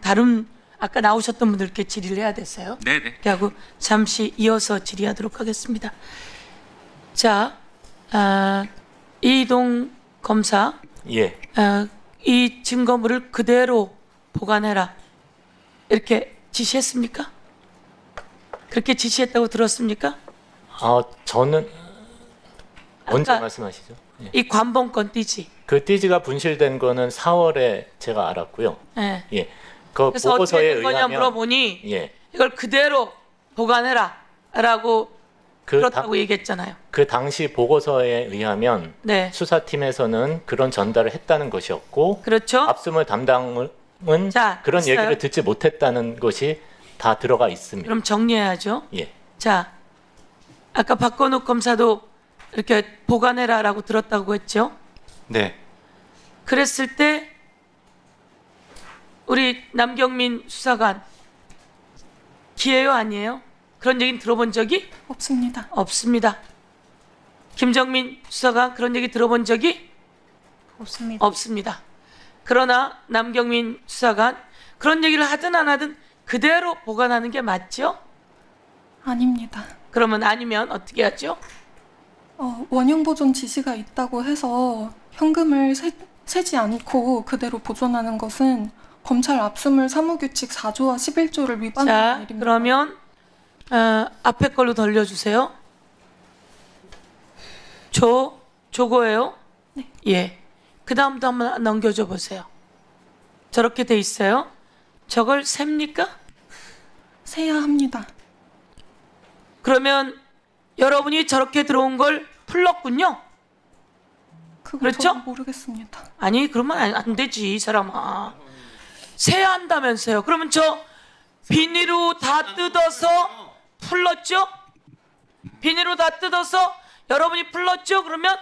다른 아까 나오셨던 분들께 질의를 해야 됐어요. 네네. 이렇게 하고 잠시 이어서 질의하도록 하겠습니다. 자, 이동 검사, 예, 이 증거물을 그대로 보관해라 이렇게 지시했습니까? 그렇게 지시했다고 들었습니까? 저는 언제 아까 말씀하시죠? 예. 이 관봉권 띠지. 그 띠지가 분실된 거는 4월에 제가 알았고요. 예. 예, 그 그래서 보고서에 어떻게 된 거냐 의하면 물어보니 예, 이걸 그대로 보관해라라고 그, 그렇다고 얘기했잖아요. 그 당시 보고서에 의하면 네, 수사팀에서는 그런 전달을 했다는 것이었고 그렇죠. 압수물 담당은 자, 그런 있어요? 얘기를 듣지 못했다는 것이 다 들어가 있습니다. 그럼 정리해야죠. 예, 자, 아까 박건욱 검사도 이렇게 보관해라라고 들었다고 했죠. 네. 그랬을 때 우리 남경민 수사관 기회요 아니에요? 그런 얘기는 들어본 적이 없습니다. 없습니다. 김정민 수사관 그런 얘기 들어본 적이 없습니다. 없습니다. 그러나 남경민 수사관 그런 얘기를 하든 안 하든 그대로 보관하는 게 맞죠? 아닙니다. 그러면 아니면 어떻게 하죠? 원형 보존 지시가 있다고 해서 현금을 세지 않고 그대로 보존하는 것은 검찰 압수물 사무규칙 4조와 11조를 위반하는 자, 일입니다. 그러면 앞에 걸로 돌려주세요. 조거예요? 네. 예. 그 다음도 한번 넘겨줘 보세요. 저렇게 돼 있어요. 저걸 셉니까? 세야 합니다. 그러면 여러분이 저렇게 들어온 걸 풀렀군요. 그걸 그렇죠? 저도 모르겠습니다. 아니 그러면 안 되지 이 사람아. 세야 한다면서요. 그러면 저 비닐로 다 뜯어서 풀렀죠? 비닐로 다 뜯어서 여러분이 풀렀죠? 그러면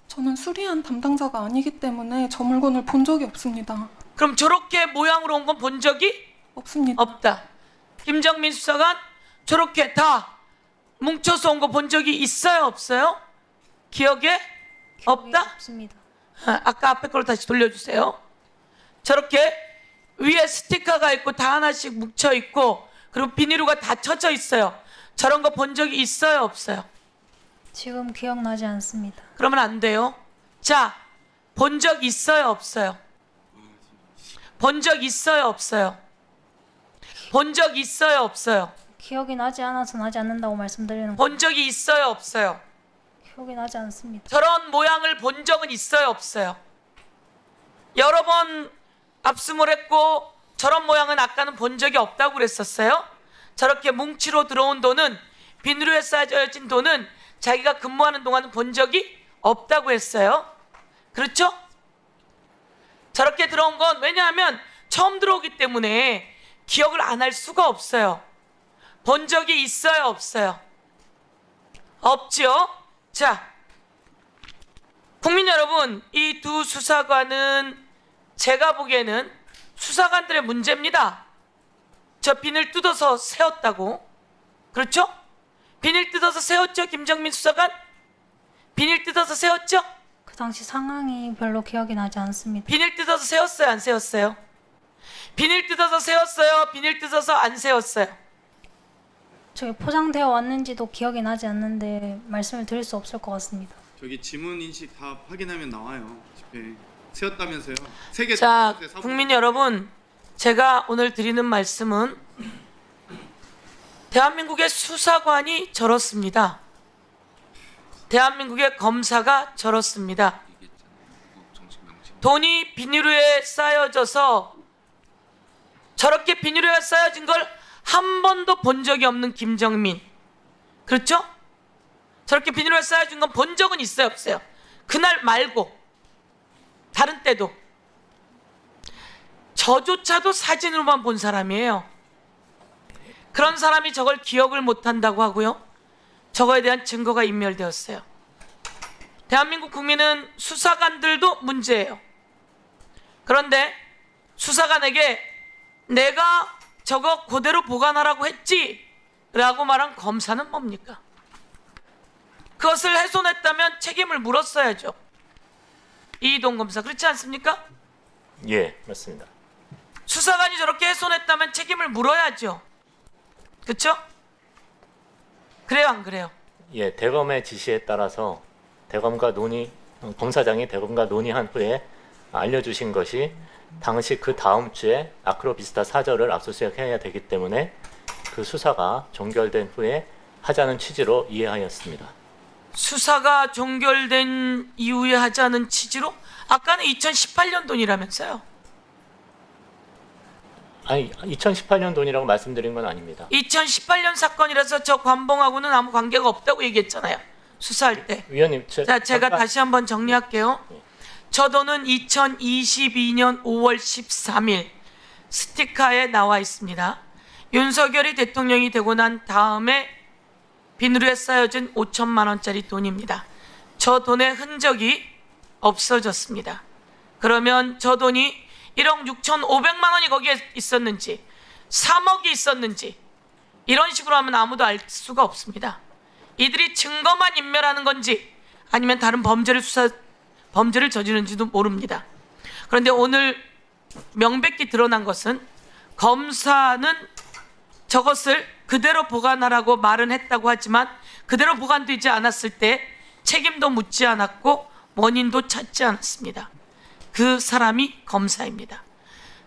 저는 수리한 담당자가 아니기 때문에 저 물건을 본 적이 없습니다. 그럼 저렇게 모양으로 온 건 본 적이 없습니다. 없다. 김정민 수사관 저렇게 다 뭉쳐서 온 거 본 적이 있어요 없어요? 기억에 없다? 없습니다. 아까 앞에 걸로 다시 돌려주세요. 저렇게 위에 스티커가 있고 다 하나씩 뭉쳐 있고 그리고 비닐로가 다 쳐져 있어요. 저런 거 본 적이 있어요 없어요? 지금 기억나지 않습니다. 그러면 안 돼요. 자, 본 적 있어요 없어요? 본 적 있어요 없어요? 본 적 있어요 없어요? 기억이 나지 않아서 나지 않는다고 말씀드리는 거. 본 적이 있어요 없어요? 기억이 나지 않습니다. 저런 모양을 본 적은 있어요 없어요? 여러 번 압수물 했고 저런 모양은 아까는 본 적이 없다고 그랬었어요. 저렇게 뭉치로 들어온 돈은 비닐에 싸져진 돈은 자기가 근무하는 동안은 본 적이 없다고 했어요. 그렇죠? 저렇게 들어온 건 왜냐하면 처음 들어오기 때문에 기억을 안 할 수가 없어요. 본 적이 있어요 없어요? 없죠? 자, 국민 여러분, 이 두 수사관은 제가 보기에는 수사관들의 문제입니다. 저 비닐 뜯어서 세웠다고. 그렇죠? 비닐 뜯어서 세웠죠? 김정민 수사관? 비닐 뜯어서 세웠죠? 그 당시 상황이 별로 기억이 나지 않습니다. 비닐 뜯어서 세웠어요? 안 세웠어요? 비닐 뜯어서 세웠어요? 비닐 뜯어서 안 세웠어요? 저기 포장되어 왔는지도 기억이 나지 않는데 말씀을 드릴 수 없을 것 같습니다. 저기 지문 인식 다 확인하면 나와요. 집회 세웠다면서요. 세개 자, 국민 여러분, 제가 오늘 드리는 말씀은 대한민국의 수사관이 저렇습니다. 대한민국의 검사가 저렇습니다. 돈이 비닐에 쌓여져서 저렇게 비닐에 쌓여진 걸 한 번도 본 적이 없는 김정민. 그렇죠? 저렇게 비닐에 쌓여진 건 본 적은 있어요 없어요? 그날 말고 다른 때도 저조차도 사진으로만 본 사람이에요. 그런 사람이 저걸 기억을 못한다고 하고요. 저거에 대한 증거가 인멸되었어요. 대한민국 국민은 수사관들도 문제예요. 그런데 수사관에게 내가 저거 그대로 보관하라고 했지 라고 말한 검사는 뭡니까? 그것을 훼손했다면 책임을 물었어야죠. 이동 검사 그렇지 않습니까? 예, 맞습니다. 수사관이 저렇게 훼손했다면 책임을 물어야죠. 그렇죠? 그래요, 안 그래요? 예, 대검의 지시에 따라서 검사장이 대검과 논의한 후에 알려주신 것이 당시 그 다음 주에 아크로비스타 사저를 압수수색해야 되기 때문에 그 수사가 종결된 후에 하자는 취지로 이해하였습니다. 수사가 종결된 이후에 하자는 취지로? 아까는 2018년 돈이라면서요. 아니, 2018년 돈이라고 말씀드린 건 아닙니다. 2018년 사건이라서 저 관봉하고는 아무 관계가 없다고 얘기했잖아요. 수사할 때. 위원님, 제가 잠깐- 다시 한번 정리할게요. 저 돈은 2022년 5월 13일 스티커에 나와 있습니다. 윤석열이 대통령이 되고 난 다음에 비누에 쌓여진 5천만 원짜리 돈입니다. 저 돈의 흔적이 없어졌습니다. 그러면 저 돈이 1억 6,500만 원이 거기에 있었는지 3억이 있었는지 이런 식으로 하면 아무도 알 수가 없습니다. 이들이 증거만 인멸하는 건지 아니면 다른 범죄를 저지른지도 모릅니다. 그런데 오늘 명백히 드러난 것은 검사는 저것을 그대로 보관하라고 말은 했다고 하지만 그대로 보관되지 않았을 때 책임도 묻지 않았고 원인도 찾지 않았습니다. 그 사람이 검사입니다.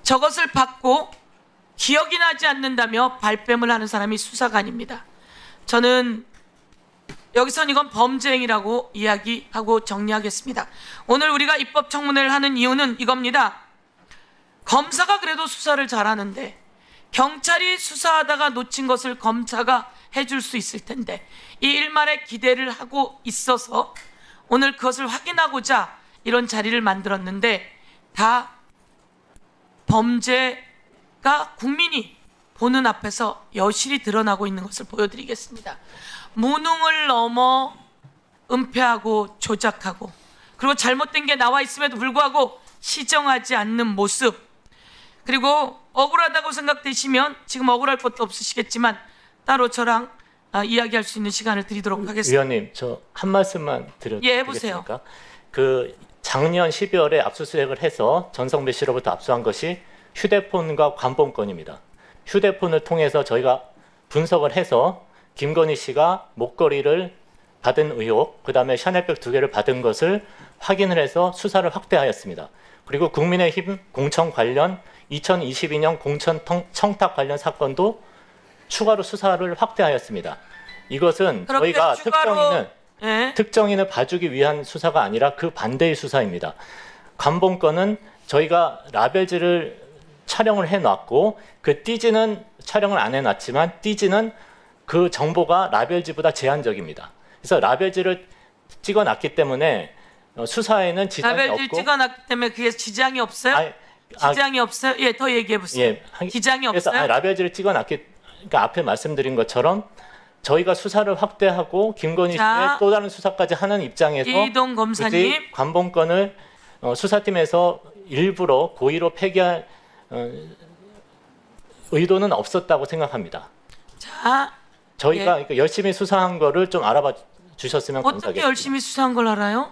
저것을 받고 기억이 나지 않는다며 발뺌을 하는 사람이 수사관입니다. 저는 여기선 이건 범죄 행위라고 이야기하고 정리하겠습니다. 오늘 우리가 입법 청문회를 하는 이유는 이겁니다. 검사가 그래도 수사를 잘하는데 경찰이 수사하다가 놓친 것을 검사가 해줄 수 있을 텐데 이 일말에 기대를 하고 있어서 오늘 그것을 확인하고자 이런 자리를 만들었는데 다 범죄가 국민이 보는 앞에서 여실히 드러나고 있는 것을 보여드리겠습니다. 무능을 넘어 은폐하고 조작하고 그리고 잘못된 게 나와 있음에도 불구하고 시정하지 않는 모습, 그리고 억울하다고 생각되시면 지금 억울할 것도 없으시겠지만 따로 저랑 이야기할 수 있는 시간을 드리도록 하겠습니다. 위원님, 저 한 말씀만 드려도 예, 해보세요. 되겠습니까? 그 작년 12월에 압수수색을 해서 전성배 씨로부터 압수한 것이 휴대폰과 관본권입니다. 휴대폰을 통해서 저희가 분석을 해서 김건희 씨가 목걸이를 받은 의혹, 그다음에 샤넬백 2개를 받은 것을 확인을 해서 수사를 확대하였습니다. 그리고 국민의힘 공천 관련 2022년 공천 청탁 관련 사건도 추가로 수사를 확대하였습니다. 이것은 그렇게 저희가 추가로 예. 특정인을 봐주기 위한 수사가 아니라 그 반대의 수사입니다. 관본권은 저희가 라벨지를 촬영을 해놨고 그 띠지는 촬영을 안 해놨지만 띠지는 그 정보가 라벨지보다 제한적입니다. 그래서 라벨지를 찍어놨기 때문에 수사에는 지장이 라벨지 없고 찍어놨기 때문에 그게 지장이 없어요? 지장이 없어요? 예, 더 얘기해 보세요. 예, 지장이 그래서 없어요? 라벨지를 찍어놨기, 그러니까 앞에 말씀드린 것처럼 저희가 수사를 확대하고 김건희 씨의 또 다른 수사까지 하는 입장에서 이동 검사님, 굳이 관본권을 수사팀에서 일부러 고의로 폐기할 의도는 없었다고 생각합니다. 자, 저희가 예. 그러니까 열심히 수사한 거를 좀 알아봐 주셨으면 어떻게 감사하겠습니다. 열심히 수사한 걸 알아요?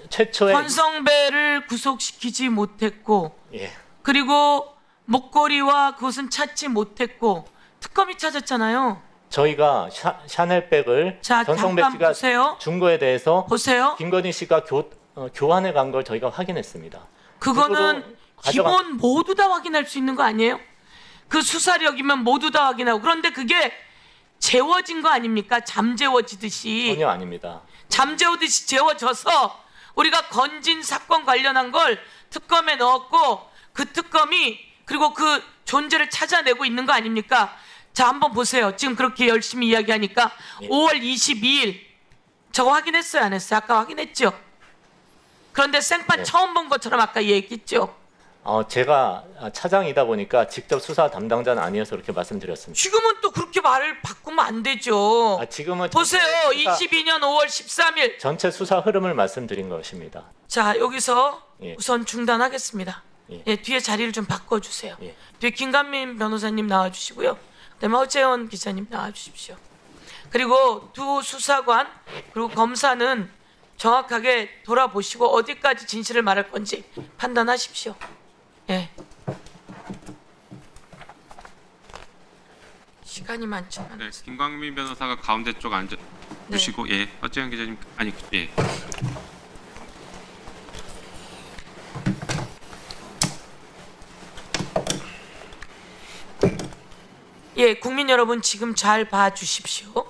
최초에 권성배를 구속시키지 못했고 예, 그리고 목걸이와 그것은 찾지 못했고 특검이 찾았잖아요. 저희가 샤넬백을 자, 전성배 잠깐 씨가 보세요. 준 거에 대해서 보세요. 김건희 씨가 교환해 간 걸 저희가 확인했습니다. 그거는 그거로 기본 모두 다 확인할 수 있는 거 아니에요? 그 수사력이면 모두 다 확인하고. 그런데 그게 재워진 거 아닙니까? 잠재워지듯이. 전혀 아닙니다. 잠재우듯이 재워져서 우리가 건진 사건 관련한 걸 특검에 넣었고 그 특검이 그리고 그 존재를 찾아내고 있는 거 아닙니까? 자, 한번 보세요. 지금 그렇게 열심히 이야기하니까 예. 5월 22일 저거 확인했어요? 안 했어요? 아까 확인했죠? 그런데 생판 네. 처음 본 것처럼 아까 얘기했죠? 제가 차장이다 보니까 직접 수사 담당자는 아니어서 그렇게 말씀드렸습니다. 지금은 또 그렇게 말을 바꾸면 안 되죠. 지금은 보세요. 수사- 22년 5월 13일. 전체 수사 흐름을 말씀드린 것입니다. 자, 여기서 예. 우선 중단하겠습니다. 예. 예, 뒤에 자리를 좀 바꿔주세요. 예. 뒤에 김관민 변호사님 나와주시고요. 그다음에 허재원 기자님 나와주십시오. 그리고 두 수사관 그리고 검사는 정확하게 돌아보시고 어디까지 진실을 말할 건지 판단하십시오. 예. 시간이 많지만. 네, 김광민 변호사가 가운데 쪽 앉아 주시고 예, 허재현 기자님 아니 예. 예, 국민 여러분 지금 잘 봐주십시오.